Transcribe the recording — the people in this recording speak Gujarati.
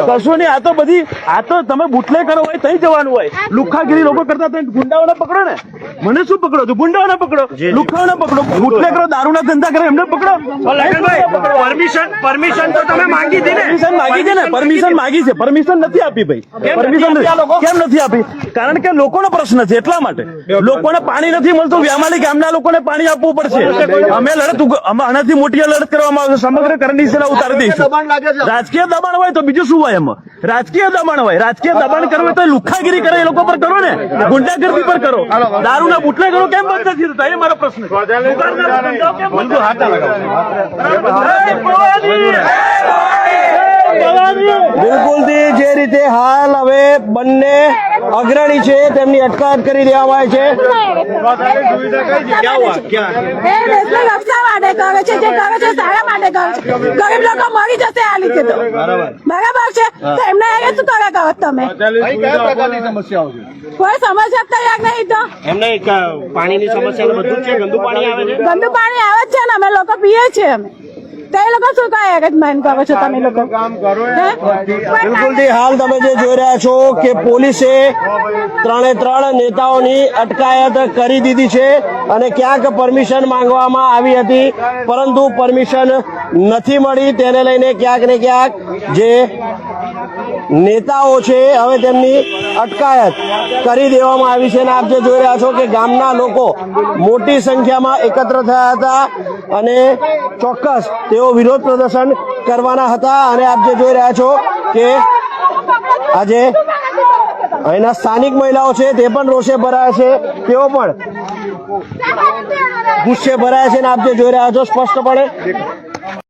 કશું નહીં, આ તો તમે બુટલે કરો હોય તઈ જવાનું હોય. લુખાગીરી લોકો કરતા તો ગુંડાઓને પકડો ને. મને શું પકડો છો? ગુંડાઓને પકડો, લુખાઓને પકડો, બુટલે કરો, દારૂના ધંધા કરે એમને પકડો. પરમિશન તો તમે માંગી હતી ને? પરમિશન માગી છે ને, પરમિશન માગી છે, પરમિશન નથી આપી ભાઈ. પરમિશન કેમ નથી આપી? કારણ કે લોકોનો પ્રશ્ન છે એટલા માટે. લોકોને પાણી નથી મળતું, વ્યામાલી ગામના લોકોને પાણી આપવું પડશે. અમે આનાથી મોટી લડત કરવામાં આવશે. સમગ્ર કરણી સેના ઉતારી દઈશું. રાજકીય દબાણ હોય તો બીજું શું હોય? એમાં રાજકીય દબાણ હોય. રાજકીય દબાણ કરવું તો લુખાગીરી કરે એ લોકો પર કરો ને, ગુંડાગર્દી પર કરો. દારૂના બુટલે કરો કેમ બંધ નથી થતા? એ મારો પ્રશ્ન બિલકુલ થી જે રીતે હાલ હવે બંને અગ્રણી છે તેમની અટકાયત કરી દેવામાં આવે છે. રક્ષા માટે કરે છે, જે કરે છે સારા માટે કરે છે. ગરીબ લોકો મરી જશે આ લીધે તો બરાબર છે. તો એમને એ શું કરે કરો તમે? કોઈ સમસ્યા તૈયાર નહીં તો એમને પાણીની સમસ્યા બધું છે. ગંદુ પાણી આવે છે, ગંદુ પાણી આવે જ છે ને, અમે લોકો પીએ છીએ. અમે તો એ લોકો શું કહે એરેન્જમેન્ટ કરો છો તમે લોકો? બિલકુલથી હાલ તમે જે જોઈ રહ્યા છો કે પોલીસે 3 નેતાઓની અટકાયત કરી દીધી છે અને ક્યાંક પરમિશન માંગવામાં આવી હતી પરંતુ પરમિશન નથી મળી. તેને લઈને ક્યાંક ને ક્યાંક જે નેતાઓ છે હવે તેમની અટકાયત કરી દેવામાં આવી છે અને આપ જે જોઈ રહ્યા છો કે ગામના લોકો મોટી સંખ્યામાં એકત્ર થયા હતા અને ચોક્કસ તેઓ વિરોધ પ્રદર્શન કરવાના હતા. અને આપ જે જોઈ રહ્યા છો કે આજે અહીંના સ્થાનિક મહિલાઓ છે તે પણ રોષે ભરાયા છે, તેઓ પણ ગુસ્સે ભરાયા છે અને આપ જે જોઈ રહ્યા છો સ્પષ્ટપણે